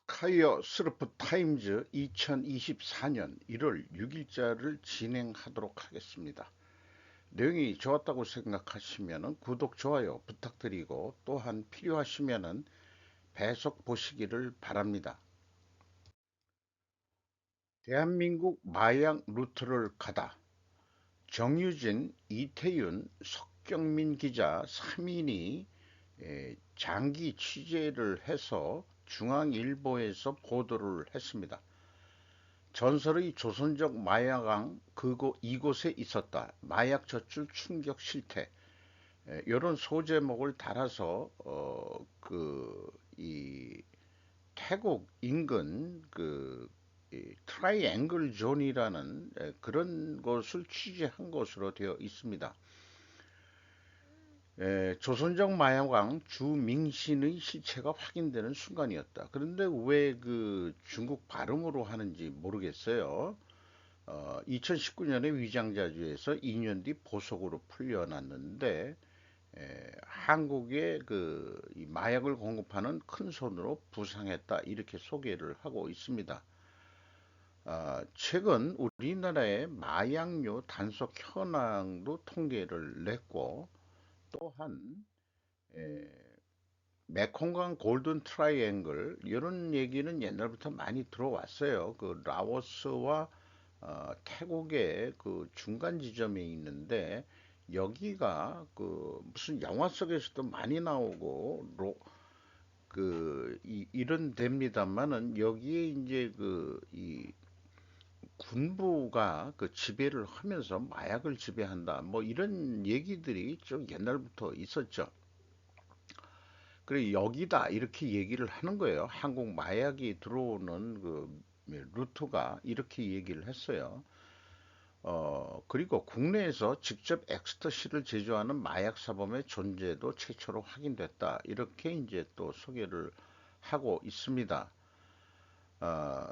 스카이어 스르프 타임즈 2024년 1월 6일자를 진행하도록 하겠습니다. 내용이 좋았다고 생각하시면 구독, 좋아요 부탁드리고 또한 필요하시면 배속 보시기를 바랍니다. 대한민국 마약 루트를 가다. 정유진, 이태윤, 석경민 기자 3인이 장기 취재를 해서 중앙일보에서 보도를 했습니다. 전설의 조선족 마약왕 이곳에 있었다. 마약 저출 충격 실태. 이런 소제목을 달아서 이 태국 인근 트라이앵글 존이라는 그런 곳을 취재한 것으로 되어 있습니다. 조선족 마약왕 주밍신의 시체가 확인되는 순간이었다. 그런데 왜 그 중국 발음으로 하는지 모르겠어요. 2019년에 위장자주에서 2년 뒤 보석으로 풀려났는데 한국에 이 마약을 공급하는 큰 손으로 부상했다 이렇게 소개를 하고 있습니다. 최근 우리나라의 마약류 단속 현황도 통계를 냈고 또한 에, 메콩강 골든 트라이앵글 이런 얘기는 옛날부터 많이 들어왔어요. 그 라오스와 태국의 그 중간 지점에 있는데 여기가 그 무슨 영화 속에서도 많이 나오고 이런 데입니다만은 여기에 이제 이 군부가 그 지배를 하면서 마약을 지배한다 뭐 이런 얘기들이 좀 옛날부터 있었죠. 그래 여기다 이렇게 얘기를 하는 거예요. 한국 마약이 들어오는 그 루트가 이렇게 얘기를 했어요. 그리고 국내에서 직접 엑스터시를 제조하는 마약 사범의 존재도 최초로 확인됐다. 이렇게 이제 또 소개를 하고 있습니다. 어,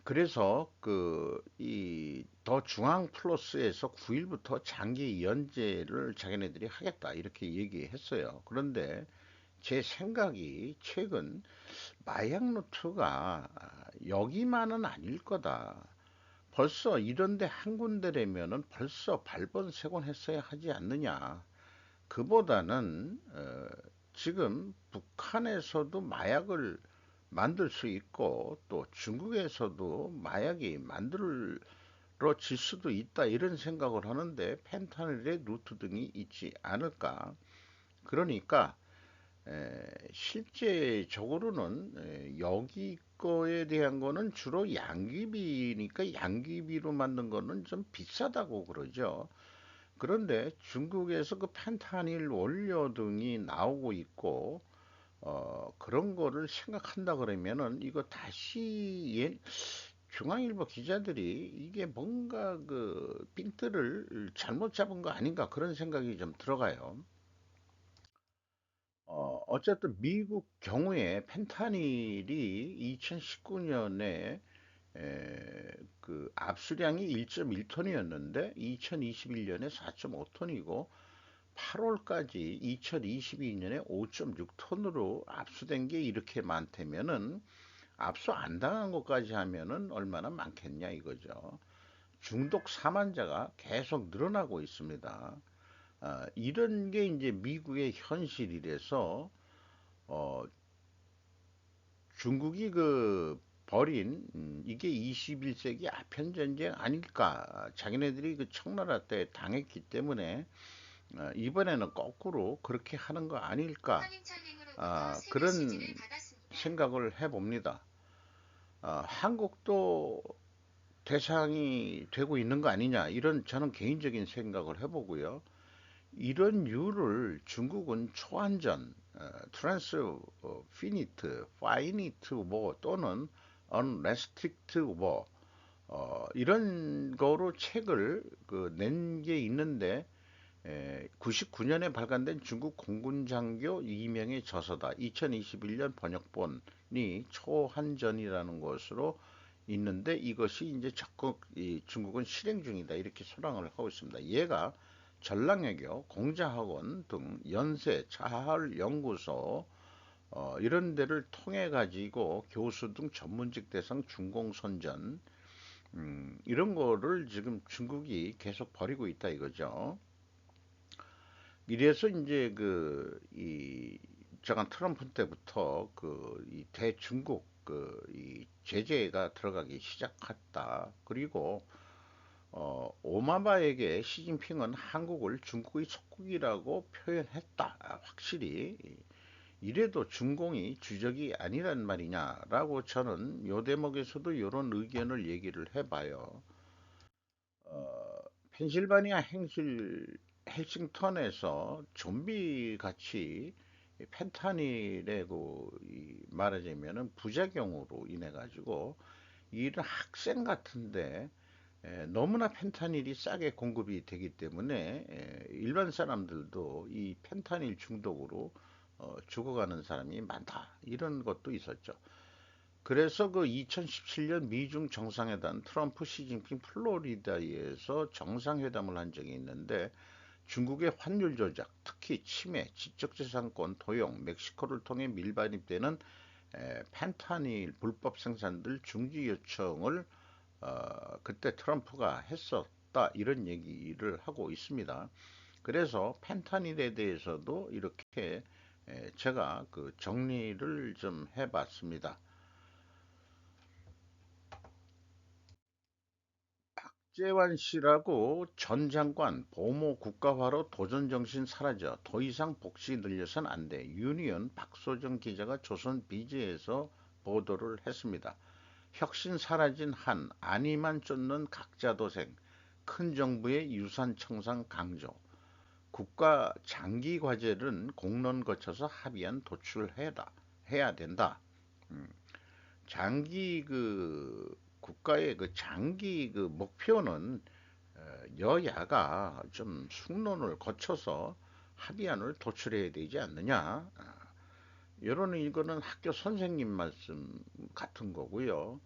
그래서 이 더 중앙 플러스에서 9일부터 장기 연재를 자기네들이 하겠다. 이렇게 얘기했어요. 그런데 제 생각이 최근 마약 루트가 여기만은 아닐 거다. 벌써 이런데 한 군데라면은 벌써 발본색원했어야 하지 않느냐. 그보다는 지금 북한에서도 마약을 만들 수 있고 또 중국에서도 마약이 만들어질 수도 있다 이런 생각을 하는데 펜타닐의 루트 등이 있지 않을까. 그러니까 실제적으로는 여기 거에 대한 거는 주로 양귀비니까 양귀비로 만든 거는 좀 비싸다고 그러죠. 그런데 중국에서 그 펜타닐 원료 등이 나오고 있고 그런 거를 생각한다 그러면은 이거 다시 중앙일보 기자들이 이게 뭔가 그 핀트를 잘못 잡은 거 아닌가 그런 생각이 좀 들어가요. 어쨌든 미국 경우에 펜타닐이 2019년에 그 압수량이 1.1톤이었는데 2021년에 4.5톤이고 8월까지 2022년에 5.6톤으로 압수된 게 이렇게 많다면은 압수 안 당한 것까지 하면은 얼마나 많겠냐 이거죠. 중독 사망자가 계속 늘어나고 있습니다. 이런 게 이제 미국의 현실이라서 어, 중국이 그 벌인 이게 21세기 아편 전쟁 아닐까? 자기네들이 그 청나라 때 당했기 때문에 이번에는 거꾸로 그렇게 하는 거 아닐까? 그런 생각을 해봅니다. 한국도 대상이 되고 있는 거 아니냐? 이런 저는 개인적인 생각을 해보고요. 이런 이유를 중국은 초안전, 트랜스 피니트, 파이니트 워 또는 언레스트릭트 워 이런 거로 책을 낸 게 있는데 99년에 발간된 중국 공군 장교 이명의 저서다. 2021년 번역본이 초한전이라는 것으로 있는데 이것이 이제 적극 중국은 실행 중이다 이렇게 소랑을 하고 있습니다. 얘가 전랑외교, 공자학원 등 연세 자활연구소 이런 데를 통해 가지고 교수 등 전문직 대상 중공선전 이런 거를 지금 중국이 계속 벌이고 있다 이거죠. 이래서 이제 이 저간 트럼프 때부터 이 대중국 이 제재가 들어가기 시작했다. 그리고 오바마에게 시진핑은 한국을 중국의 속국이라고 표현했다. 확실히 이래도 중공이 주적이 아니란 말이냐라고 저는 요 대목에서도 이런 의견을 얘기를 해봐요. 어, 펜실바니아 헬싱턴에서 좀비 같이 펜타닐의 말하자면은 부작용으로 인해 가지고 이런 학생 같은데 너무나 펜타닐이 싸게 공급이 되기 때문에 일반 사람들도 이 펜타닐 중독으로 죽어가는 사람이 많다. 이런 것도 있었죠. 그래서 2017년 미중 정상회담 트럼프 시진핑 플로리다에서 정상회담을 한 적이 있는데 중국의 환율 조작, 특히 침해, 지적재산권 도용, 멕시코를 통해 밀반입되는 펜타닐 불법 생산들 중지 요청을 그때 트럼프가 했었다 이런 얘기를 하고 있습니다. 그래서 펜타닐에 대해서도 이렇게 제가 정리를 좀 해봤습니다. 박재환 씨라고 전 장관 보모 국가화로 도전 정신 사라져 더 이상 복지 늘려선 안 돼. 유니언 박소정 기자가 조선 비즈에서 보도를 했습니다. 혁신 사라진 한 안위만 쫓는 각자 도생 큰 정부의 유산 청산 강조 국가 장기 과제는 공론 거쳐서 합의안 도출해라 해야 된다. 음, 장기 국가의 장기 목표는 여야가 좀 숙론을 거쳐서 합의안을 도출해야 되지 않느냐. 이런 이거는 학교 선생님 말씀 같은 거고요.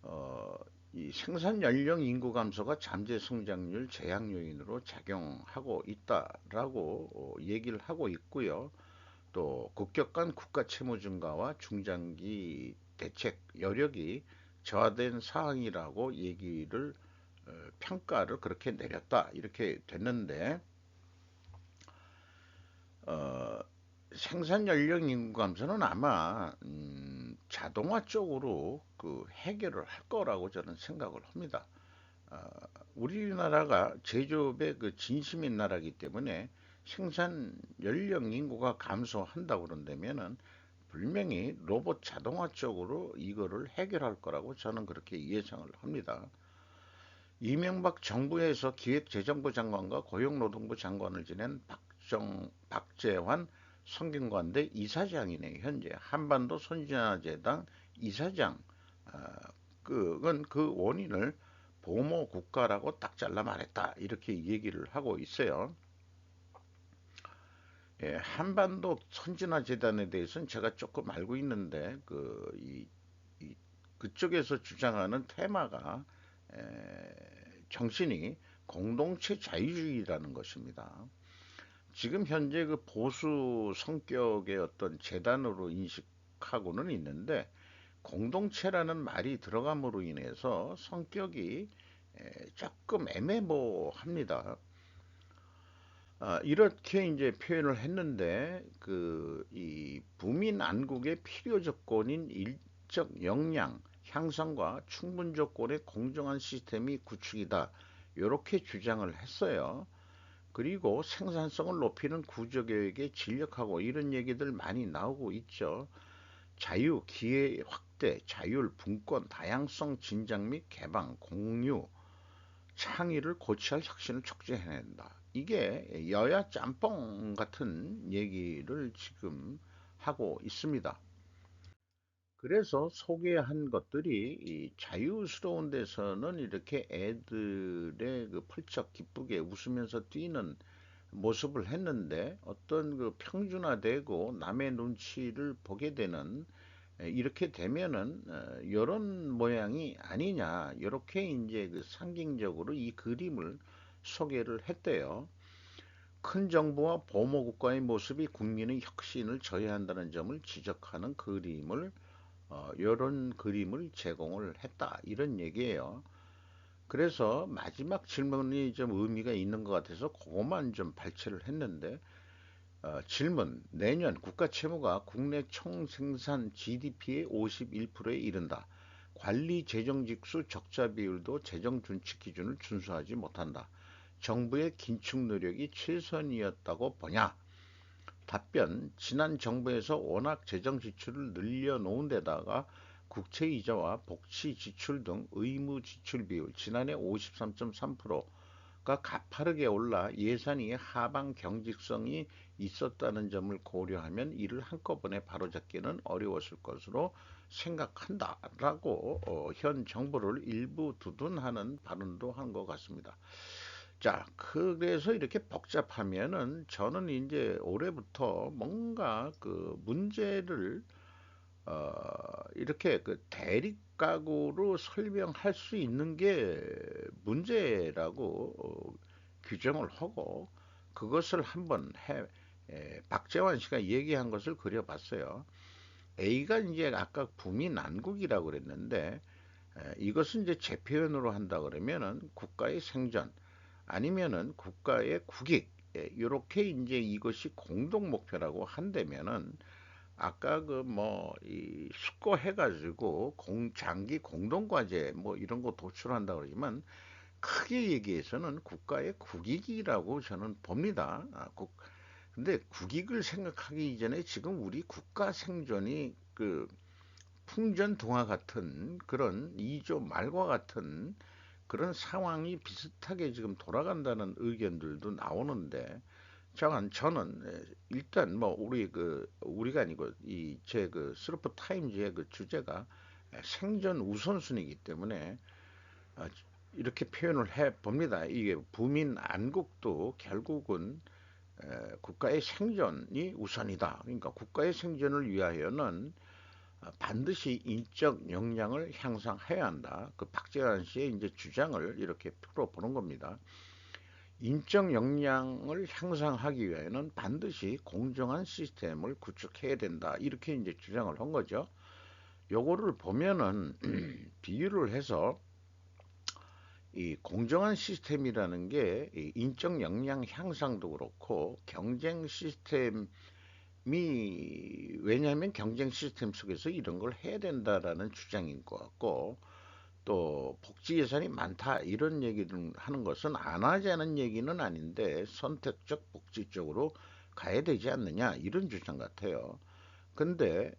어, 이 생산 연령 인구 감소가 잠재 성장률 제약 요인으로 작용하고 있다라고 얘기를 하고 있고요. 또 급격한 국가 채무 증가와 중장기 대책 여력이 저하된 사항이라고 얘기를 평가를 그렇게 내렸다 이렇게 됐는데 어, 생산 연령 인구 감소는 아마 자동화 쪽으로 해결을 할 거라고 저는 생각을 합니다. 어, 우리나라가 제조업의 진심인 나라이기 때문에 생산 연령 인구가 감소한다고 그런다면은 분명히 로봇 자동화 쪽으로 이거를 해결할 거라고 저는 그렇게 예상을 합니다. 이명박 정부에서 기획재정부 장관과 고용노동부 장관을 지낸 박재환 성균관대 이사장이네. 현재 한반도 선진화재단 이사장. 아, 그건 그 원인을 보모 국가라고 딱 잘라 말했다. 이렇게 얘기를 하고 있어요. 예, 한반도 선진화재단에 대해서는 제가 조금 알고 있는데 그쪽에서 주장하는 테마가 에, 정신이 공동체 자유주의라는 것입니다. 지금 현재 보수 성격의 어떤 재단으로 인식하고는 있는데 공동체라는 말이 들어감으로 인해서 성격이 조금 애매모호합니다. 이렇게 이제 표현을 했는데 이 부민 안국의 필요 조건인 일적 역량 향상과 충분 조건의 공정한 시스템이 구축이다. 이렇게 주장을 했어요. 그리고 생산성을 높이는 구조개혁에 진력하고 이런 얘기들 많이 나오고 있죠. 자유, 기회 확대, 자율, 분권, 다양성 진작 및 개방, 공유, 창의를 고취할 혁신을 촉진해낸다. 이게 여야 짬뽕 같은 얘기를 지금 하고 있습니다. 그래서 소개한 것들이 이 자유스러운 데서는 이렇게 애들의 펄쩍 기쁘게 웃으면서 뛰는 모습을 했는데 어떤 평준화되고 남의 눈치를 보게 되는 이렇게 되면은 이런 모양이 아니냐 이렇게 이제 상징적으로 이 그림을 소개를 했대요. 큰 정부와 보호국가의 모습이 국민의 혁신을 저해한다는 점을 지적하는 그림을 이런 그림을 제공을 했다 이런 얘기예요. 그래서 마지막 질문이 좀 의미가 있는 것 같아서 그것만 좀 발췌를 했는데 질문 내년 국가 채무가 국내 총생산 GDP의 51%에 이른다. 관리 재정 직수 적자 비율도 재정 준칙 기준을 준수하지 못한다. 정부의 긴축 노력이 최선이었다고 보냐? 답변, 지난 정부에서 워낙 재정 지출을 늘려놓은 데다가 국채 이자와 복지 지출 등 의무 지출 비율 지난해 53.3%가 가파르게 올라 예산이 하방 경직성이 있었다는 점을 고려하면 이를 한꺼번에 바로잡기는 어려웠을 것으로 생각한다라고 현 정부를 일부 두둔하는 발언도 한 것 같습니다. 자, 그래서 이렇게 복잡하면은 저는 이제 올해부터 뭔가 그 문제를 어, 이렇게 그 대립각으로 설명할 수 있는 게 문제라고 규정을 하고 그것을 한번 박재환 씨가 얘기한 것을 그려봤어요. A가 이제 아까 부민난국이라고 그랬는데 이것은 이제 제 표현으로 한다 그러면은 국가의 생존 아니면은 국가의 국익 이렇게 이제 이것이 공동 목표라고 한다면은 아까 그 뭐 이 숙고해가지고 장기 공동 과제 뭐 이런 거 도출한다 그러지만 크게 얘기해서는 국가의 국익이라고 저는 봅니다. 근데 국익을 생각하기 이전에 지금 우리 국가 생존이 그 풍전등화 같은 그런 이조 말과 같은 그런 상황이 비슷하게 지금 돌아간다는 의견들도 나오는데 저는 일단 뭐 우리가 아니고 이 제 그 스루프 타임즈의 그 주제가 생존 우선순위이기 때문에 아, 이렇게 표현을 해 봅니다. 이게 부민 안국도 결국은 국가의 생존이 우선이다. 그러니까 국가의 생존을 위하여는 반드시 인적 역량을 향상해야 한다. 그 박재환 씨의 이제 주장을 이렇게 풀어보는 겁니다. 인적 역량을 향상하기 위해서는 반드시 공정한 시스템을 구축해야 된다. 이렇게 이제 주장을 한 거죠. 요거를 보면은 비유를 해서 이 공정한 시스템이라는 게 인적 역량 향상도 그렇고 경쟁 시스템이 왜냐하면 경쟁 시스템 속에서 이런 걸 해야 된다라는 주장인 것 같고 또 복지 예산이 많다 이런 얘기를 하는 것은 안 하자는 얘기는 아닌데 선택적 복지 쪽으로 가야 되지 않느냐 이런 주장 같아요. 근데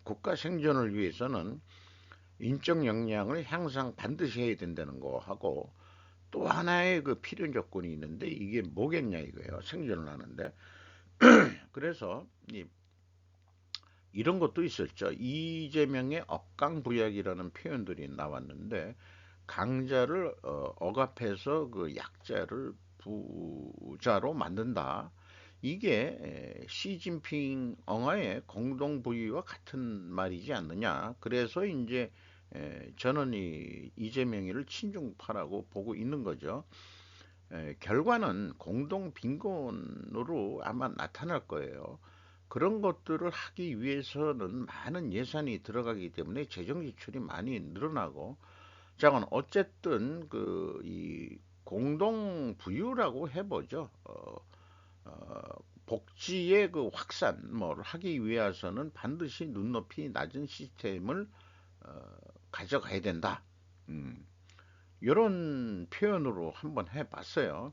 국가 생존을 위해서는 인적 역량을 향상 반드시 해야 된다는 거 하고 또 하나의 그 필요 조건이 있는데 이게 뭐겠냐 이거예요. 생존을 하는데 그래서 이런 것도 있었죠. 이재명의 억강부약이라는 표현들이 나왔는데 강자를 억압해서 그 약자를 부자로 만든다. 이게 시진핑 응화의 공동부유와 같은 말이지 않느냐. 그래서 이제 저는 이 이재명이를 친중파라고 보고 있는 거죠. 결과는 공동 빈곤으로 아마 나타날 거예요. 그런 것들을 하기 위해서는 많은 예산이 들어가기 때문에 재정 지출이 많이 늘어나고 자, 어쨌든 그 이 공동 부유라고 해보죠. 어, 복지의 그 확산 뭐 하기 위해서는 반드시 눈높이 낮은 시스템을 어, 가져가야 된다. 음, 이런 표현으로 한번 해봤어요.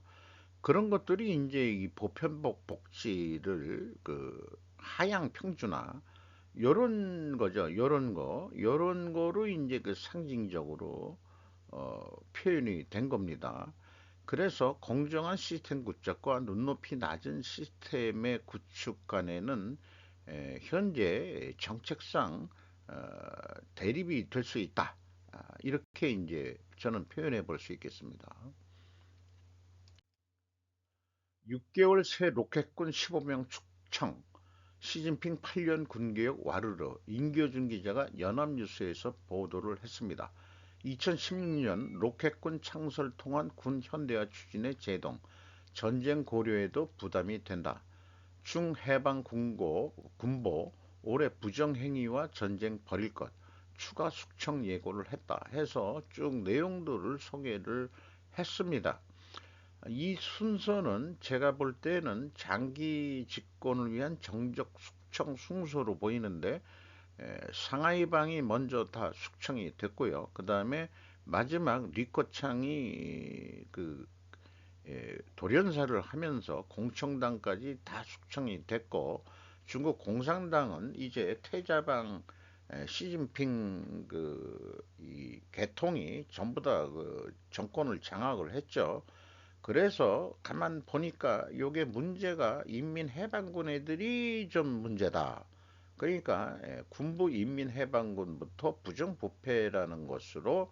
그런 것들이 이제 이 보편복 복지를 그 하향 평준화 요런 거죠. 요런 거로 이제 그 상징적으로 표현이 된 겁니다. 그래서 공정한 시스템 구축과 눈높이 낮은 시스템의 구축 간에는 현재 정책상 어, 대립이 될 수 있다. 이렇게 이제 저는 표현해 볼 수 있겠습니다. 6개월 새 로켓군 15명 축청, 시진핑 8년 군개혁 와르르, 임교준 기자가 연합뉴스에서 보도를 했습니다. 2016년 로켓군 창설 통한 군 현대화 추진의 제동, 전쟁 고려에도 부담이 된다. 중해방 군보 올해 부정행위와 전쟁 벌일 것 추가 숙청 예고를 했다 해서 쭉 내용들을 소개를 했습니다. 이 순서는 제가 볼 때는 장기 집권을 위한 정적 숙청 순서로 보이는데 상하이방이 먼저 다 숙청이 됐고요. 그 다음에 마지막 리커창이 돌연사를 하면서 공청당까지 다 숙청이 됐고 중국 공산당은 이제 퇴자방 시진핑 이 개통이 전부 다 정권을 장악을 했죠. 그래서 가만 보니까 요게 문제가 인민해방군 애들이 좀 문제다. 그러니까 군부 인민해방군부터 부정부패라는 것으로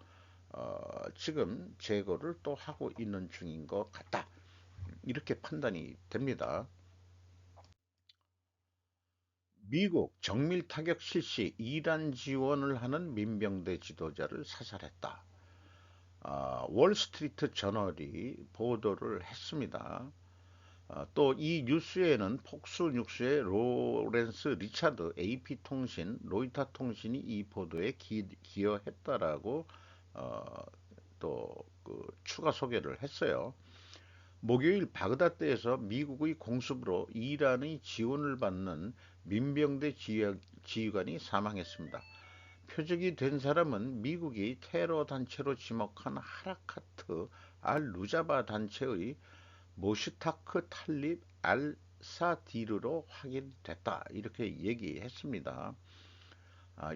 지금 제거를 또 하고 있는 중인 것 같다. 이렇게 판단이 됩니다. 미국 정밀 타격 실시 이란 지원을 하는 민병대 지도자를 사살했다. 월스트리트 저널이 보도를 했습니다. 또 이 뉴스에는 폭스 뉴스의 로렌스 리차드 AP통신, 로이터 통신이 이 보도에 기여했다라고 어, 또 추가 소개를 했어요. 목요일 바그다드에서 미국의 공습으로 이란의 지원을 받는 민병대 지휘관이 사망했습니다. 표적이 된 사람은 미국이 테러 단체로 지목한 하라카트 알 루자바 단체의 모슈타크 탈립 알 사디르로 확인됐다. 이렇게 얘기했습니다.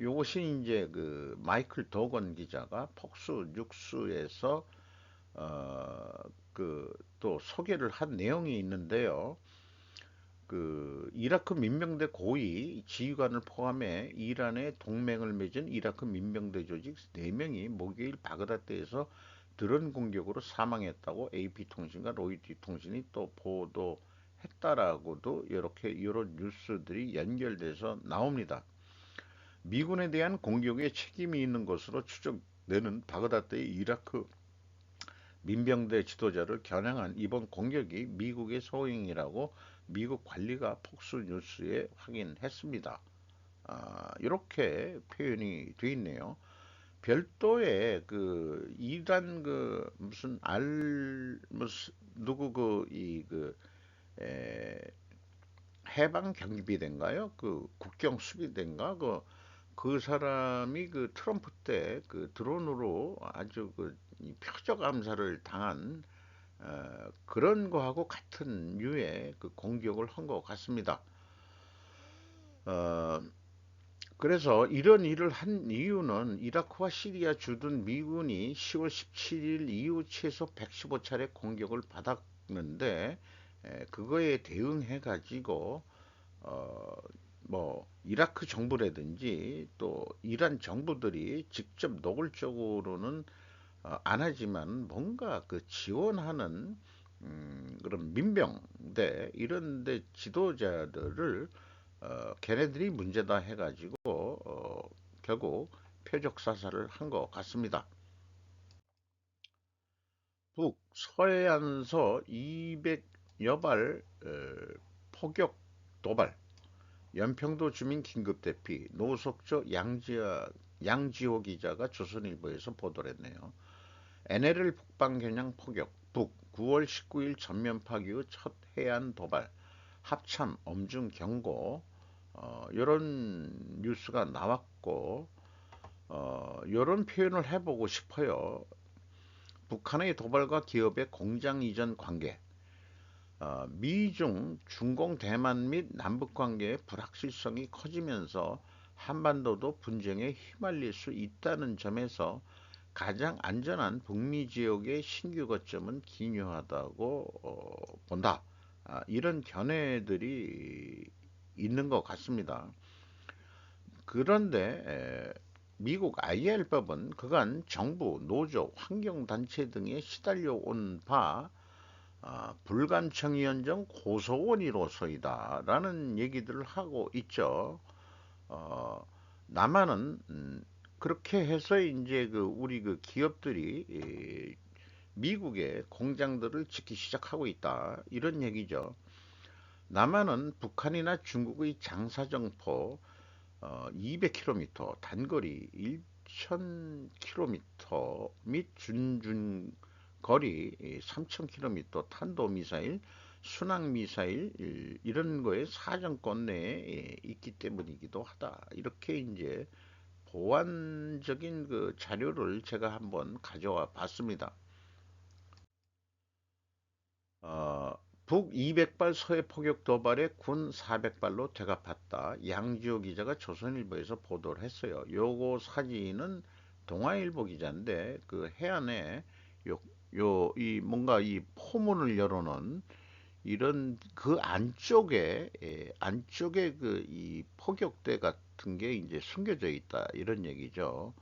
요것이 이제 마이클 도건 기자가 폭스 뉴스에서 어, 또 소개를 한 내용이 있는데요. 이라크 민병대 고위 지휘관을 포함해 이란의 동맹을 맺은 이라크 민병대 조직 4명이 목요일 바그다드에서 드론 공격으로 사망했다고 AP통신과 로이터 통신이 또 보도했다라고도 이렇게 이런 뉴스들이 연결돼서 나옵니다. 미군에 대한 공격에 책임이 있는 것으로 추정되는 바그다드의 이라크 민병대 지도자를 겨냥한 이번 공격이 미국의 소행이라고 미국 관리가 폭스뉴스에 확인했습니다. 이렇게 표현이 되어 있네요. 별도의 이란 무슨 무슨 누구 해방 경비대인가요? 국경 수비대인가? 그 사람이 트럼프 때 드론으로 아주 표적 암살을 당한 그런 거하고 같은 류의 공격을 한 것 같습니다. 어, 그래서 이런 일을 한 이유는 이라크와 시리아 주둔 미군이 10월 17일 이후 최소 115차례 공격을 받았는데 그거에 대응해 가지고 어, 뭐 이라크 정부라든지 또 이란 정부들이 직접 노골적으로는 안 하지만 뭔가 지원하는 그런 민병대 이런 데 지도자들을 걔네들이 문제다 해가지고 결국 표적 사살을 한 것 같습니다. 북 서해안서 200여 발 포격 도발 연평도 주민 긴급 대피 노석조 양지호 기자가 조선일보에서 보도를 했네요. NLL 북방 겨냥 포격 북 9월 19일 전면 파기 후 첫 해안 도발 합참 엄중 경고 이런 뉴스가 나왔고 이런 표현을 해보고 싶어요. 북한의 도발과 기업의 공장 이전 관계 미중, 중공, 대만 및 남북 관계의 불확실성이 커지면서 한반도도 분쟁에 휘말릴 수 있다는 점에서 가장 안전한 북미 지역의 신규 거점은 기묘하다고 본다. 이런 견해들이 있는 것 같습니다. 그런데 미국 IR법은 그간 정부, 노조, 환경단체 등에 시달려 온바 불간청위원정 고소원이로서이다라는 얘기들을 하고 있죠. 어, 남한은 그렇게 해서 이제 우리 기업들이 미국의 공장들을 짓기 시작하고 있다. 이런 얘기죠. 남한은 북한이나 중국의 장사정포 200km, 단거리 1000km 및 준준거리 3000km 탄도미사일, 순항미사일 이런 거에 사정권 내에 있기 때문이기도 하다. 이렇게 이제 보완적인 그 자료를 제가 한번 가져와 봤습니다. 어, 북 200발 서해 포격 도발에 군 400발로 대갚았다. 양지호 기자가 조선일보에서 보도를 했어요. 요거 사진은 동아일보 기자인데 그 해안에 이 뭔가 이 포문을 열어놓은 이런 그 안쪽에 안쪽에 그 이 포격대 같은 게 이제 숨겨져 있다 이런 얘기죠.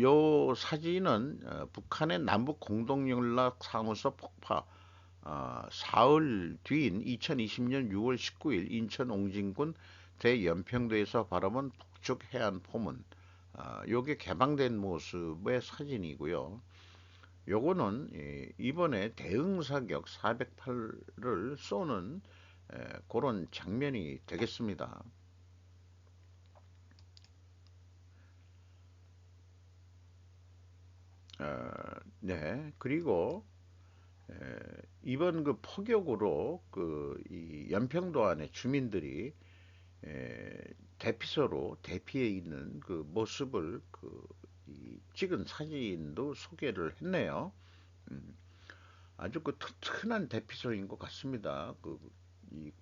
요 사진은 북한의 남북 공동연락 사무소 폭파 사흘 뒤인 2020년 6월 19일 인천 옹진군 대연평도에서 바라본 북쪽 해안 포문 요게 개방된 모습의 사진이고요. 요거는 이번에 대응 사격 408을 쏘는 그런 장면이 되겠습니다. 어, 네. 그리고 에, 이번 그 폭격으로 그 이 연평도 안에 주민들이 대피소로 대피해 있는 그 모습을 이 찍은 사진도 소개를 했네요. 음, 아주 그 튼튼한 대피소인 것 같습니다. 이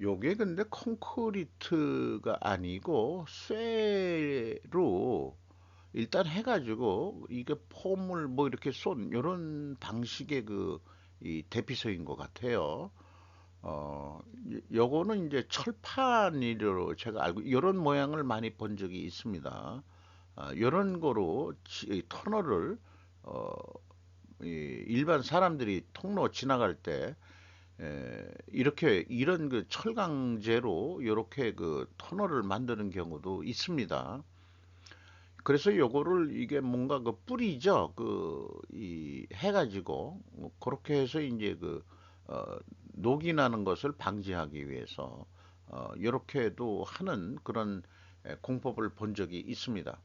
요게 근데 콘크리트가 아니고 쇠로 일단 해가지고 이게 폼을 뭐 이렇게 쏜 이런 방식의 그 이 대피소인 것 같아요. 요거는 이제 철판으로 제가 알고 이런 모양을 많이 본 적이 있습니다. 이런 거로 터널을 어, 일반 사람들이 통로 지나갈 때 이렇게 이런 그 철강제로 이렇게 그 터널을 만드는 경우도 있습니다. 그래서 요거를 이게 뭔가 그 뿌리죠. 이 해가지고 그렇게 해서 이제 어, 녹이 나는 것을 방지하기 위해서 이렇게도 하는 그런 공법을 본 적이 있습니다.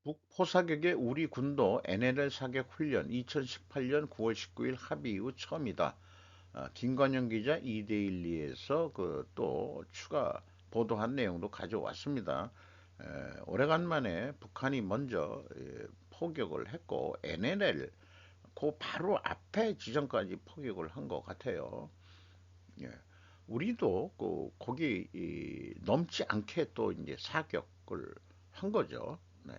북포사격의 우리 군도 NLL 사격 훈련 2018년 9월 19일 합의 이후 처음이다. 김관영 기자 이데일리에서 그 또 추가 보도한 내용도 가져왔습니다. 오래간만에 북한이 먼저 포격을 했고 NLL 그 바로 앞에 지점까지 포격을 한 것 같아요. 예. 우리도 거기 넘지 않게 또 이제 사격을 한 거죠. 네,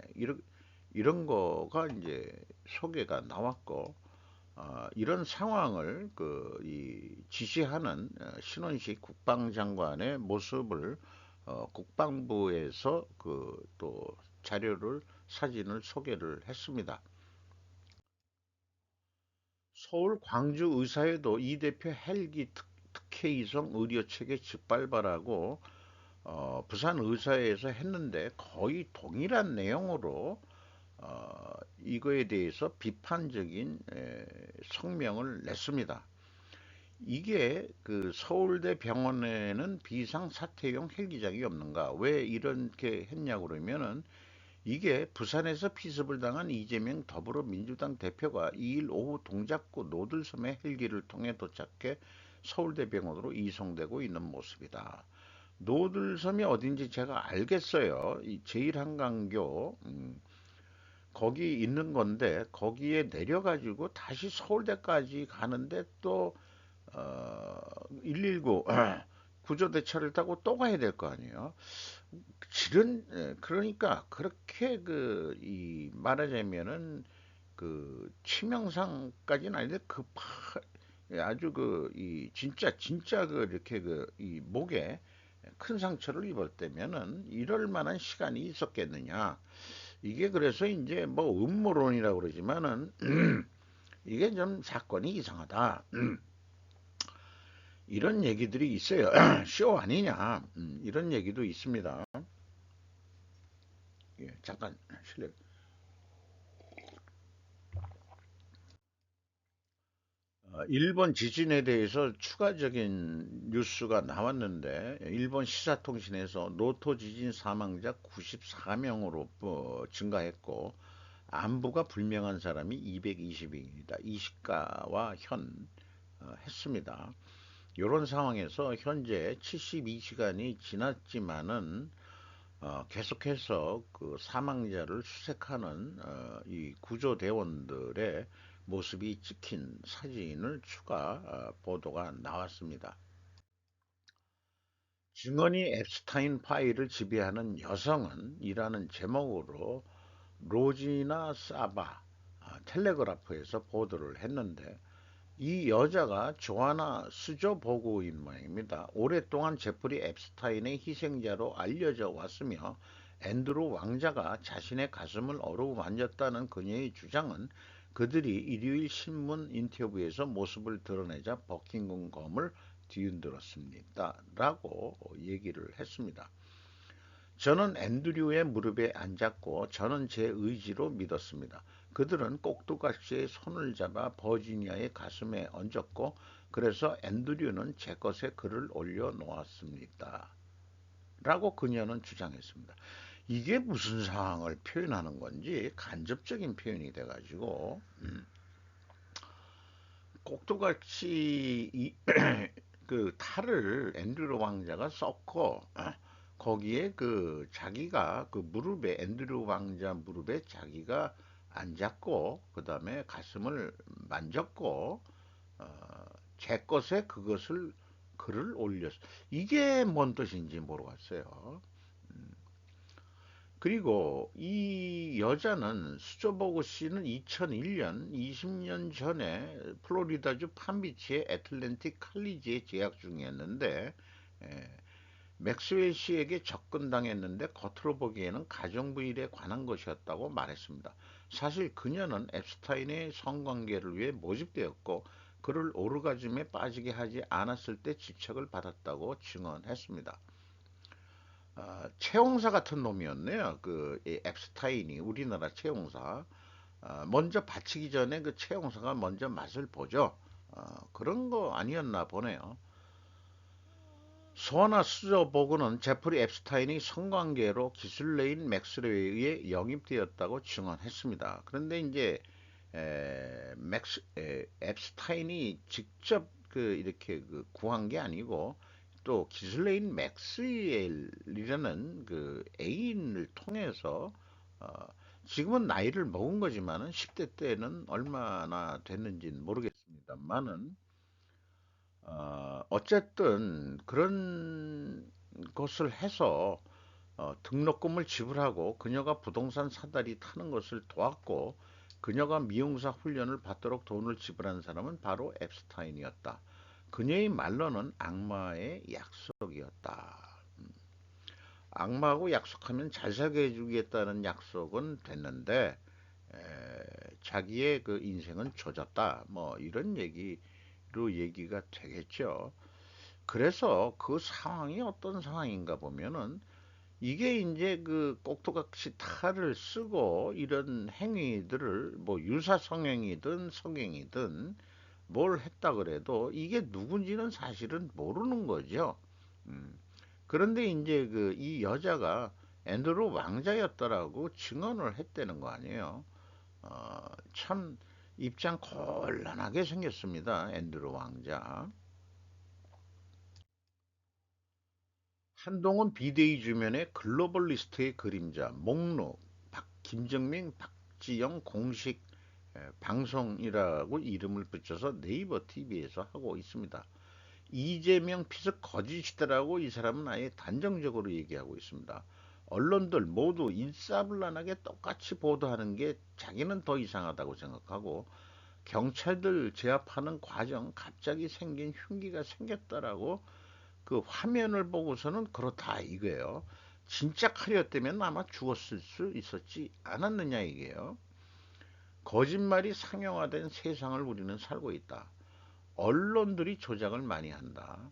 이런 거가 이제 소개가 나왔고 이런 상황을 이 지시하는 신원식 국방장관의 모습을 국방부에서 그 또 자료를 사진을 소개를 했습니다. 서울 광주 의사회도 이 대표 헬기 특혜 이송 의료 체계 즉발발하고 부산 의사회에서 했는데 거의 동일한 내용으로 이거에 대해서 비판적인 성명을 냈습니다. 이게 그 서울대 병원에는 비상사태용 헬기장이 없는가? 왜 이렇게 했냐고 그러면은 이게 부산에서 피습을 당한 이재명 더불어민주당 대표가 2일 오후 동작구 노들섬에 헬기를 통해 도착해 서울대병원으로 이송되고 있는 모습이다. 노들섬이 어딘지 제가 알겠어요. 이 제1한강교 거기 있는 건데 거기에 내려가지고 다시 서울대까지 가는데 또 119 구조대차를 타고 또 가야 될 거 아니에요. 실은 그러니까 그렇게 이 말하자면은 그 치명상까지는 아닌데 아주 이 진짜 이렇게 이 목에 큰 상처를 입을 때면은 이럴 만한 시간이 있었겠느냐. 이게 그래서 이제 뭐 음모론이라고 그러지만은 이게 좀 사건이 이상하다. 이런 얘기들이 있어요. 쇼 아니냐. 이런 얘기도 있습니다. 예, 잠깐 실례. 일본 지진에 대해서 추가적인 뉴스가 나왔는데 일본 시사통신에서 노토 지진 사망자 94명으로 증가했고 안부가 불명한 사람이 220명이다. 이 시가와 했습니다. 이런 상황에서 현재 72시간이 지났지만은 계속해서 그 사망자를 수색하는 이 구조대원들의 모습이 찍힌 사진을 추가 보도가 나왔습니다. 증언이 앱스타인 파일을 지배하는 여성은 이라는 제목으로 로지나 사바 텔레그라프에서 보도를 했는데 이 여자가 조아나 스조보그인 모양입니다. 오랫동안 제프리 앱스타인의 희생자로 알려져 왔으며 앤드루 왕자가 자신의 가슴을 어루만졌다는 그녀의 주장은 그들이 일요일 신문 인터뷰에서 모습을 드러내자 버킹엄을 뒤흔들었습니다. 라고 얘기를 했습니다. 저는 앤드류의 무릎에 앉았고 저는 제 의지로 믿었습니다. 그들은 꼭두각시의 손을 잡아 버지니아의 가슴에 얹었고 그래서 앤드류는 제 것에 글을 올려놓았습니다. 라고 그녀는 주장했습니다. 이게 무슨 상황을 표현하는 건지 간접적인 표현이 돼가지고 꼭두각시 그 탈을 앤드류 왕자가 썼고 거기에 그 자기가 그 무릎에 앤드류 왕자 무릎에 자기가 앉았고 그 다음에 가슴을 만졌고 어, 제 것에 그것을 글을 올렸어. 이게 뭔 뜻인지 모르겠어요. 그리고 이 여자는 수조보그 씨는 2001년 20년 전에 플로리다주 판비치의 애틀랜틱 칼리지에 재학 중이었는데 맥스웰 씨에게 접근당했는데 겉으로 보기에는 가정부 일에 관한 것이었다고 말했습니다. 사실 그녀는 앱스타인의 성관계를 위해 모집되었고 그를 오르가즘에 빠지게 하지 않았을 때 집착을 받았다고 증언했습니다. 채용사 같은 놈이었네요. 이 앱스타인이 우리나라 채용사. 먼저 바치기 전에 그 채용사가 먼저 맛을 보죠. 그런 거 아니었나 보네요. 소나 수저보그는 제프리 앱스타인이 성관계로 기술래인 맥스웰에 의해 영입되었다고 증언했습니다. 그런데 이제 앱스타인이 직접 그 이렇게 그 구한 게 아니고 또 기술래인 맥스웰이라는 그 애인을 통해서 어, 지금은 나이를 먹은 거지만은 10대 때는 얼마나 됐는지는 모르겠습니다만은 어쨌든 그런 것을 해서 등록금을 지불하고 그녀가 부동산 사다리 타는 것을 도왔고 그녀가 미용사 훈련을 받도록 돈을 지불한 사람은 바로 앱스타인이었다. 그녀의 말로는 악마의 약속이었다. 악마하고 약속하면 잘 살게 해주겠다는 약속은 됐는데 에, 자기의 그 인생은 조졌다. 뭐 이런 얘기로 얘기가 되겠죠. 그래서 그 상황이 어떤 상황인가 보면은 이게 이제 그 꼭두각시 탈을 쓰고 이런 행위들을 뭐 유사 성행이든 성행이든 뭘 했다 그래도 이게 누군지는 사실은 모르는 거죠. 음. 그런데 이제 그 이 여자가 앤드루 왕자였더라고 증언을 했다는 거 아니에요. 참 입장 곤란하게 생겼습니다. 앤드루 왕자. 한동훈 비대위 주변의 글로벌 리스트의 그림자, 목록, 김정민, 박지영 공식 방송이라고 이름을 붙여서 네이버 TV에서 하고 있습니다. 이재명 피습 거짓이더라고 이 사람은 아예 단정적으로 얘기하고 있습니다. 언론들 모두 일사불란하게 똑같이 보도하는 게 자기는 더 이상하다고 생각하고 경찰들 제압하는 과정 갑자기 생긴 흉기가 생겼다라고 그 화면을 보고서는 그렇다 이거예요. 진짜 칼이었다면 아마 죽었을 수 있었지 않았느냐 이게요. 거짓말이 상용화된 세상을 우리는 살고 있다. 언론들이 조작을 많이 한다.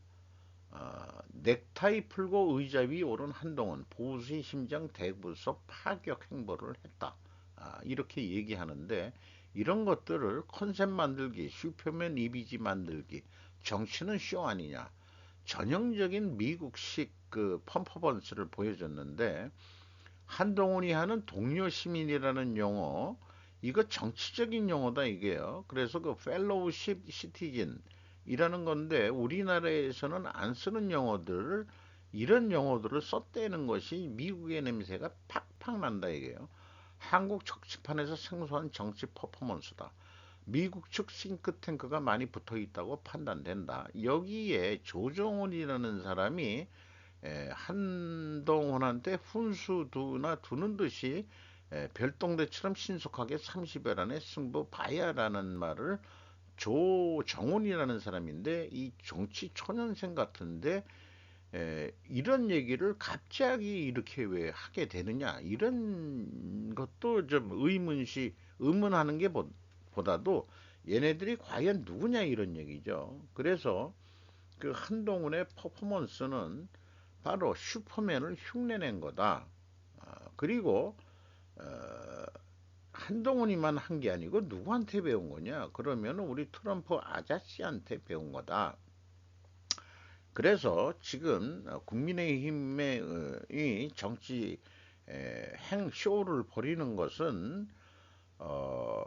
넥타이 풀고 의자 위 오른 한동훈 보수의 심장 대구석 파격 행보를 했다. 이렇게 얘기하는데 이런 것들을 컨셉 만들기, 슈퍼맨 이미지 만들기, 정치는 쇼 아니냐. 전형적인 미국식 그 퍼포먼스를 보여줬는데 한동훈이 하는 동료 시민이라는 용어 이거 정치적인 용어다 이게요. 그래서 그 펠로우십 시티즌이라는 건데 우리나라에서는 안 쓰는 용어들을 이런 용어들을 썼다는 것이 미국의 냄새가 팍팍 난다 이게요. 한국 정치판에서 생소한 정치 퍼포먼스다. 미국 측 싱크탱크가 많이 붙어 있다고 판단된다. 여기에 조정훈이라는 사람이 한동훈한테 훈수 두나 두는 듯이 별동대처럼 신속하게 30여 안에 승부 봐야라는 말을 조정훈이라는 사람인데 이 정치 초년생 같은데 이런 얘기를 갑자기 이렇게 왜 하게 되느냐 이런 것도 좀 의문하는 게 보다도 얘네들이 과연 누구냐 이런 얘기죠. 그래서 그 한동훈의 퍼포먼스는 바로 슈퍼맨을 흉내낸 거다. 그리고 어, 한동훈이만 한 게 아니고 누구한테 배운 거냐? 그러면 우리 트럼프 아저씨한테 배운 거다. 그래서 지금 국민의힘의 이 정치 행쇼를 벌이는 것은 어,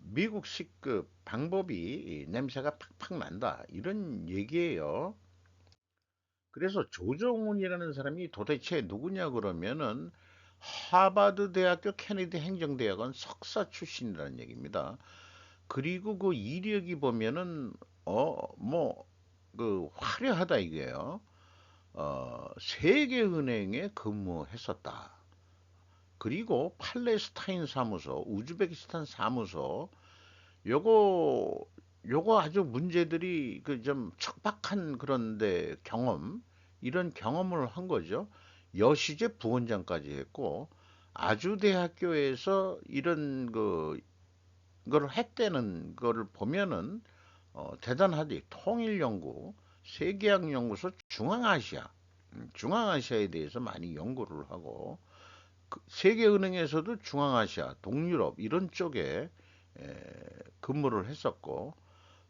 미국식 그 방법이 냄새가 팍팍 난다 이런 얘기예요. 그래서 조정훈이라는 사람이 도대체 누구냐 그러면은 하버드 대학교 케네디 행정대학원 석사 출신이라는 얘기입니다. 그리고 그 이력이 보면은 뭐 그 화려하다 이게요. 세계은행에 근무했었다. 그리고 팔레스타인 사무소, 우즈베키스탄 사무소, 요거 요거 아주 문제들이 그 좀 척박한 그런데 이런 경험을 한 거죠. 여시제 부원장까지 했고 아주대학교에서 이런 걸 했다는 거를 보면은 대단하지. 통일연구, 세계학연구소 중앙아시아에 대해서 많이 연구를 하고 세계은행에서도 중앙아시아, 동유럽 이런 쪽에 에, 근무를 했었고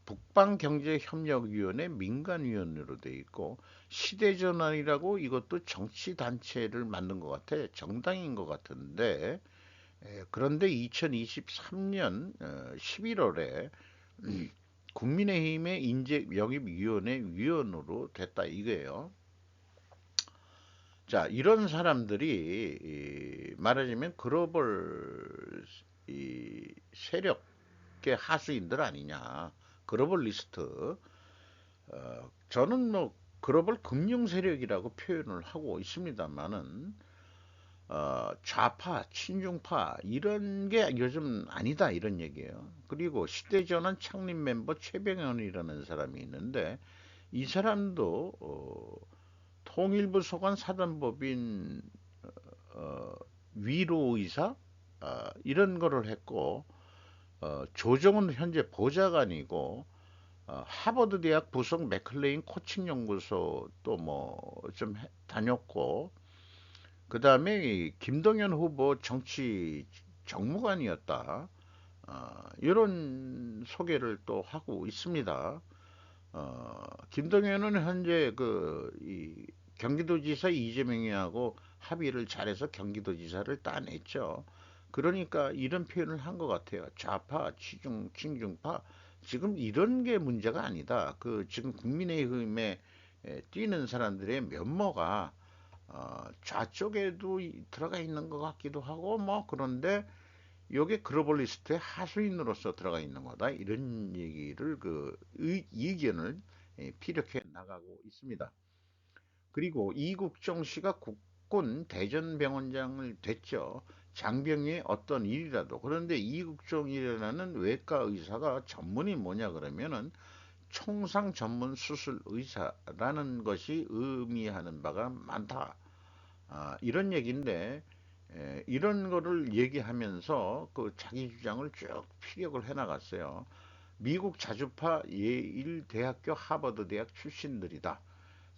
북방경제협력위원회 민간위원으로 돼 있고 시대전환이라고 이것도 정치단체를 만든 것 같아 정당인 것 같은데 그런데 2023년 11월에 국민의힘의 인재영입위원회 위원으로 됐다 이거예요. 자, 이런 사람들이 말하자면 글로벌 세력계 하수인들 아니냐. 글로벌 리스트. 저는 뭐 글로벌 금융 세력이라고 표현을 하고 있습니다만은 좌파, 친중파 이런 게 요즘 아니다 이런 얘기예요. 그리고 시대전환 창립 멤버 최병현이라는 사람이 있는데 이 사람도 통일부 소관 사단법인 어, 위로의사 이런 거를 했고 조정은 현재 보좌관이고 하버드 대학 부속 맥클레인 코칭 연구소 또 뭐 좀 다녔고 그 다음에 김동연 후보 정치 정무관이었다. 이런 소개를 또 하고 있습니다. 김동연은 현재 이 경기도지사 이재명이하고 합의를 잘해서 경기도지사를 따냈죠. 그러니까 이런 표현을 한 것 같아요. 좌파, 친중파. 지금 이런 게 문제가 아니다. 지금 국민의힘에 뛰는 사람들의 면모가 좌쪽에도 들어가 있는 것 같기도 하고 뭐 그런데 요게 글로벌리스트의 하수인으로서 들어가 있는 거다. 이런 얘기를 의견을 피력해 나가고 있습니다. 그리고 이국정 씨가 국군 대전병원장을 됐죠. 장병의 어떤 일이라도. 그런데 이국정이라는 외과 의사가 전문이 뭐냐 그러면은 총상 전문 수술 의사라는 것이 의미하는 바가 많다. 이런 얘기인데 이런 거를 얘기하면서 그 자기 주장을 쭉 피력을 해 나갔어요. 미국 자주파 예일 대학교 하버드 대학 출신들이다.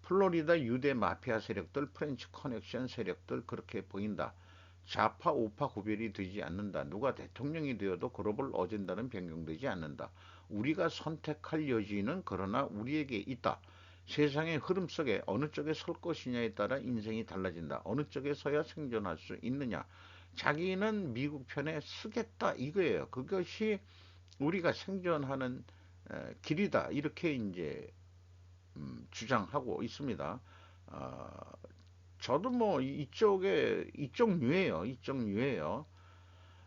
플로리다 유대 마피아 세력들, 프렌치 커넥션 세력들 그렇게 보인다. 좌파 우파 구별이 되지 않는다. 누가 대통령이 되어도 글로벌 어젠다는 변경되지 않는다. 우리가 선택할 여지는 그러나 우리에게 있다. 세상의 흐름 속에 어느 쪽에 설 것이냐에 따라 인생이 달라진다. 어느 쪽에 서야 생존할 수 있느냐. 자기는 미국 편에 서겠다 이거예요. 그것이 우리가 생존하는 길이다. 이렇게 이제 주장하고 있습니다. 어, 저도 뭐 이쪽 류예요. 이쪽 류예요.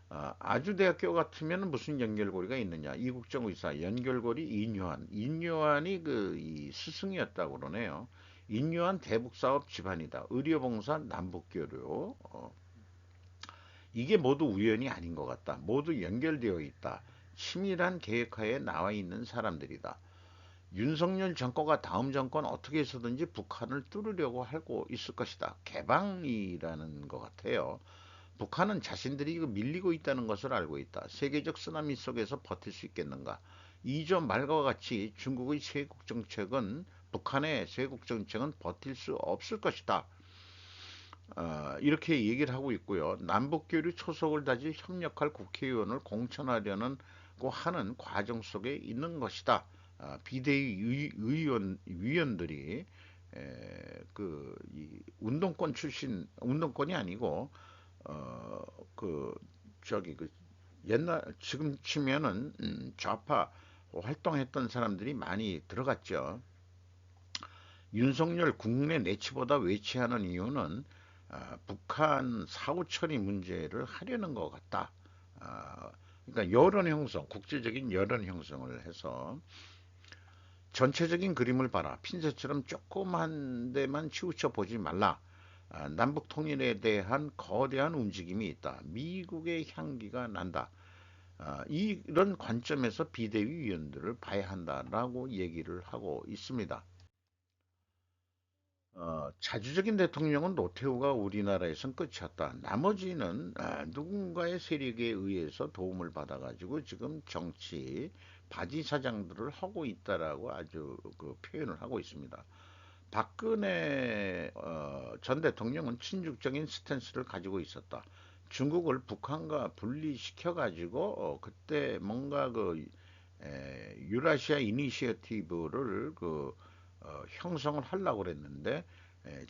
아주대학교 같으면 무슨 연결고리가 있느냐? 이국정의사 연결고리 인유한. 인유한이 이 스승이었다고 그러네요. 인유한 대북사업 집안이다. 의료봉사 남북교류. 이게 모두 우연이 아닌 것 같다. 모두 연결되어 있다. 치밀한 계획하에 나와 있는 사람들이다. 윤석열 정권과 다음 정권 어떻게 해서든지 북한을 뚫으려고 하고 있을 것이다. 개방이라는 것 같아요. 북한은 자신들이 밀리고 있다는 것을 알고 있다. 세계적 쓰나미 속에서 버틸 수 있겠는가? 이전 말과 같이 중국의 세국 정책은 북한의 세국 정책은 버틸 수 없을 것이다. 이렇게 얘기를 하고 있고요. 남북교류 초석을 다지 협력할 국회의원을 공천하려고 하는 과정 속에 있는 것이다. 비대위 위원들이 이 운동권 출신 운동권이 아니고 어, 그 저기 옛날 지금 치면은 좌파 활동했던 사람들이 많이 들어갔죠. 윤석열 국내 내치보다 외치하는 이유는 북한 사후 처리 문제를 하려는 것 같다. 아, 그러니까 여론 형성, 국제적인 여론 형성을 해서 전체적인 그림을 봐라. 핀셋처럼 조그만 데만 치우쳐 보지 말라. 남북 통일에 대한 거대한 움직임이 있다. 미국의 향기가 난다. 이런 관점에서 비대위 위원들을 봐야 한다라고 얘기를 하고 있습니다. 자주적인 대통령은 노태우가 우리나라에선 끝이었다. 나머지는 누군가의 세력에 의해서 도움을 받아가지고 지금 정치 바지 사장들을 하고 있다라고 아주 그 표현을 하고 있습니다. 박근혜 전 대통령은 친중적인 스탠스를 가지고 있었다. 중국을 북한과 분리시켜가지고 그때 뭔가 유라시아 이니시어티브를 형성을 하려고 그랬는데 에,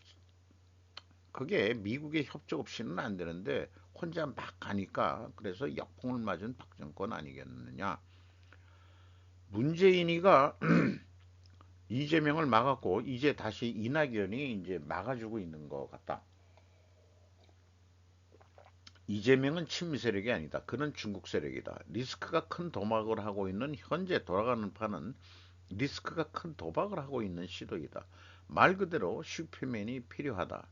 그게 미국의 협조 없이는 안 되는데 혼자 막 가니까 그래서 역풍을 맞은 박 정권 아니겠느냐. 문재인이가 이재명을 막았고 이제 다시 이낙연이 이제 막아주고 있는 것 같다. 이재명은 친미 세력이 아니다. 그는 중국 세력이다. 리스크가 큰 도박을 하고 있는 현재 돌아가는 판은 리스크가 큰 도박을 하고 있는 시도이다. 말 그대로 슈퍼맨이 필요하다.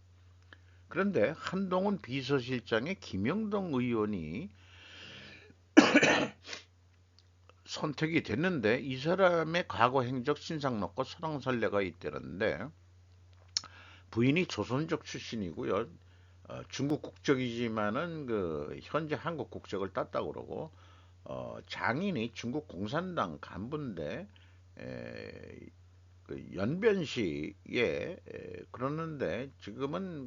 그런데 한동훈 비서실장의 김영동 의원이 선택이 됐는데 이 사람의 과거 행적 신상록과 설왕설래가 있다는데 부인이 조선족 출신이고요. 중국 국적이지만은 현재 한국 국적을 땄다고 그러고 장인이 중국 공산당 간부인데 에, 연변시에 그러는데 지금은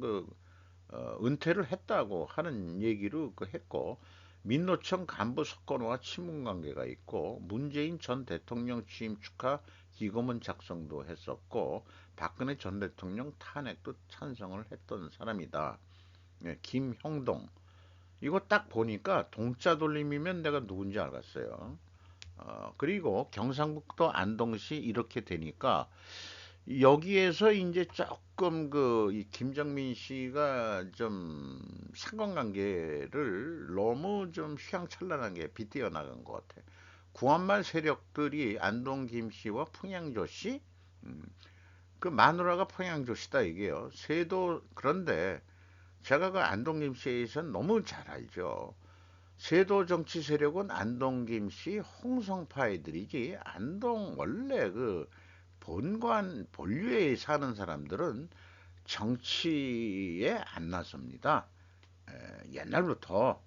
은퇴를 했다고 하는 얘기로 했고 민노총 간부 석건호와 친분 관계가 있고 문재인 전 대통령 취임 축하 기고문 작성도 했었고 박근혜 전 대통령 탄핵도 찬성을 했던 사람이다. 예, 김형동. 이거 딱 보니까 동자 돌림이면 내가 누군지 알았어요. 그리고 경상북도 안동시 이렇게 되니까 여기에서 이제 조금 이 김정민 씨가 좀 상관관계를 너무 좀 휘황찬란하게 빗대어 나간 것 같아. 구한말 세력들이 안동 김 씨와 풍양조 씨, 음, 그 마누라가 풍양조 씨다 이게요. 세도 그런데 제가 그 안동 김 씨에 서 너무 잘 알죠. 세도 정치 세력은 안동 김씨 홍성파 애들이지 안동 원래 본관 본류에 사는 사람들은 정치에 안 나섭니다. 옛날부터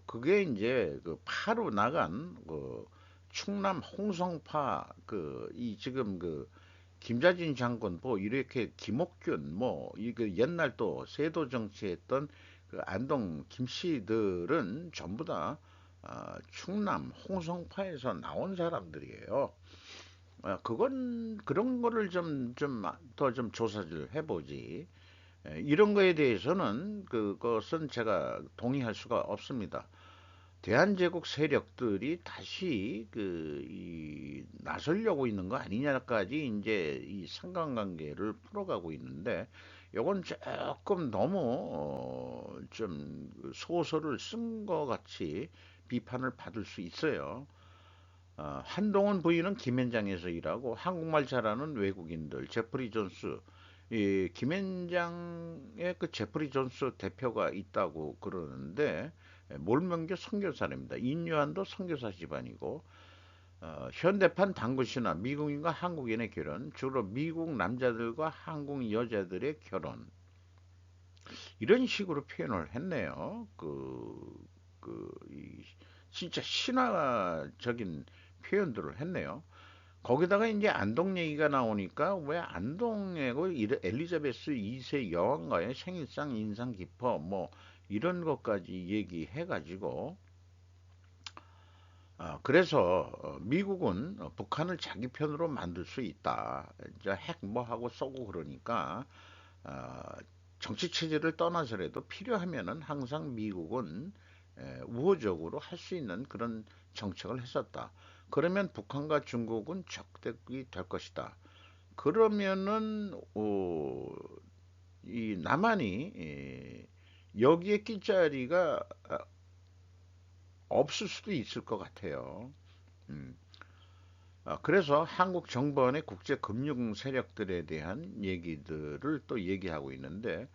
그게 이제 파로 나간 충남 홍성파 이 지금 김자진 장군, 뭐 이렇게 김옥균, 뭐 이그 옛날 또 세도 정치했던 그 안동 김씨들은 전부 다 충남 홍성파에서 나온 사람들이에요. 그건 그런 거를 좀 더 좀 조사를 해보지. 이런 거에 대해서는 그것은 제가 동의할 수가 없습니다. 대한제국 세력들이 다시 나서려고 있는 거 아니냐까지 이제 이 상관관계를 풀어가고 있는데 요건 조금 너무 좀 소설을 쓴 것 같이 비판을 받을 수 있어요. 한동훈 부인은 김현장에서 일하고 한국말 잘하는 외국인들 제프리 존스 이 김현장의 그 제프리 존스 대표가 있다고 그러는데 몰명교 선교사랍니다. 인류한도 선교사 집안이고 현대판 당구신화 미국인과 한국인의 결혼 주로 미국 남자들과 한국 여자들의 결혼 이런 식으로 표현을 했네요. 진짜 신화적인 표현들을 했네요. 거기다가 이제 안동 얘기가 나오니까 왜 안동이고 엘리자베스 2세 여왕과의 생일상 인상 깊어 뭐 이런 것까지 얘기해가지고 그래서 미국은 북한을 자기 편으로 만들 수 있다. 이제 핵 뭐 하고 쏘고 그러니까 어, 정치 체제를 떠나서라도 필요하면은 항상 미국은 우호적으로 할 수 있는 그런 정책을 했었다. 그러면 북한과 중국은 적대국이 될 것이다. 그러면은 이 남한이 여기에 낄 자리가 없을 수도 있을 것 같아요. 음. 그래서 한국 정부의 국제금융 세력들에 대한 얘기들을 또 얘기하고 있는데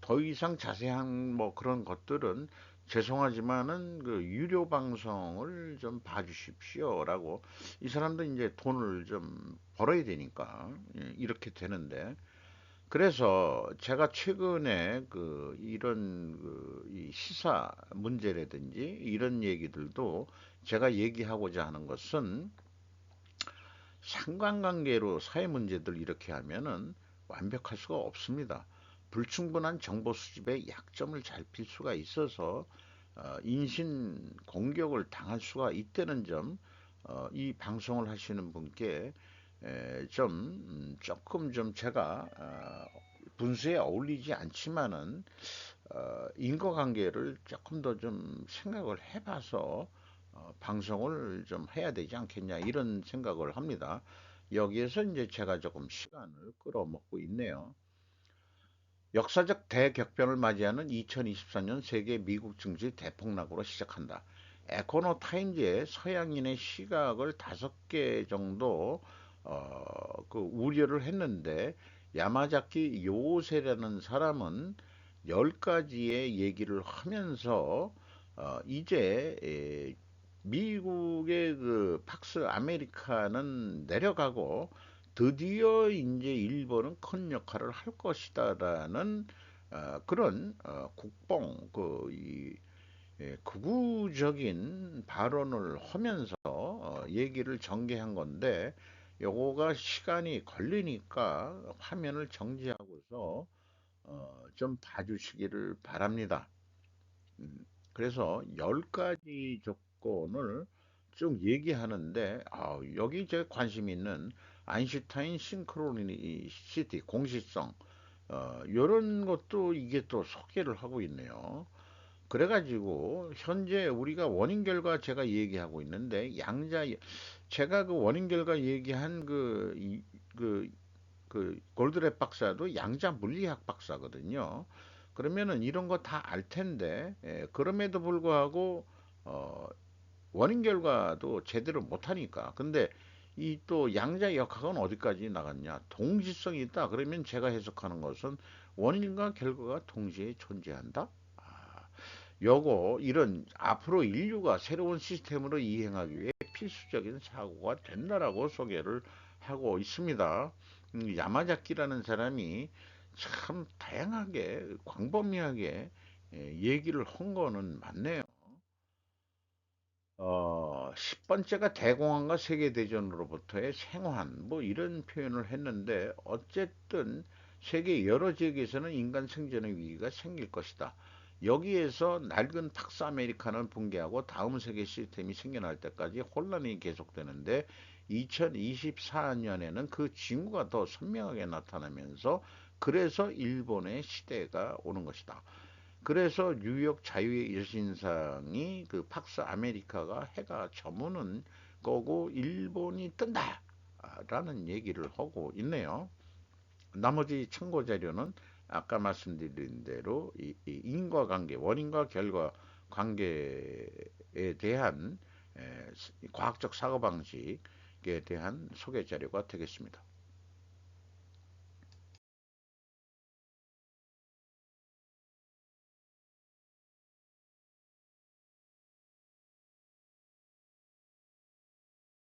더 이상 자세한 뭐 그런 것들은 죄송하지만은 그 유료 방송을 좀 봐주십시오라고 이 사람도 이제 돈을 좀 벌어야 되니까 이렇게 되는데 그래서 제가 최근에 그 이런 이 시사 문제라든지 이런 얘기들도 제가 얘기하고자 하는 것은 상관관계로 사회 문제들 이렇게 하면은 완벽할 수가 없습니다. 불충분한 정보 수집에 약점을 잘 필 수가 있어서 인신 공격을 당할 수가 있다는 점, 이 방송을 하시는 분께 좀 조금 좀 제가 분수에 어울리지 않지만은 인과관계를 조금 더 좀 생각을 해봐서 방송을 좀 해야 되지 않겠냐 이런 생각을 합니다. 여기에서 이제 제가 조금 시간을 끌어먹고 있네요. 역사적 대격변을 맞이하는 2024년 세계 미국 증시 대폭락으로 시작한다. 에코노 타임즈의 서양인의 시각을 5개 정도 우려를 했는데 야마자키 요세라는 사람은 10가지의 얘기를 하면서 이제 미국의 그 팍스 아메리카는 내려가고 드디어 이제 일본은 큰 역할을 할 것이다라는 그런 국뽕 극우적인 발언을 하면서 얘기를 전개한 건데 요거가 시간이 걸리니까 화면을 정지하고서 좀 봐주시기를 바랍니다. 그래서 10가지 조건을 쭉 얘기하는데 여기 제 관심 있는 아인슈타인 싱크로니시티 공시성 이런 것도 이게 또 소개를 하고 있네요. 그래가지고 현재 우리가 원인 결과 제가 얘기하고 있는데 제가 그 원인 결과 얘기한 그, 골드랩 박사도 양자 물리학 박사거든요. 그러면은 이런 거 다 알 텐데 그럼에도 불구하고 어, 원인 결과도 제대로 못하니까. 근데 이 또 양자 역학은 어디까지 나갔냐? 동시성이 있다. 그러면 제가 해석하는 것은 원인과 결과가 동시에 존재한다. 요거 이런 앞으로 인류가 새로운 시스템으로 이행하기 위해 필수적인 사고가 된다라고 소개를 하고 있습니다. 야마자키라는 사람이 참 다양하게 광범위하게 얘기를 한 거는 맞네요. 10번째가 대공황과 세계대전으로부터의 생還, 뭐 이런 표현을 했는데, 어쨌든 세계 여러 지역에서는 인간 생존의 위기가 생길 것이다. 여기에서 낡은 팍스 아메리카는 붕괴하고 다음 세계 시스템이 생겨날 때까지 혼란이 계속되는데, 2024년에는 그 징후가 더 선명하게 나타나면서, 그래서 일본의 시대가 오는 것이다. 그래서 뉴욕 자유의 일신상이 그 팍스 아메리카가 해가 저무는 거고 일본이 뜬다라는 얘기를 하고 있네요. 나머지 참고 자료는 아까 말씀드린 대로 이 인과관계, 원인과 결과 관계에 대한 과학적 사고방식에 대한 소개 자료가 되겠습니다.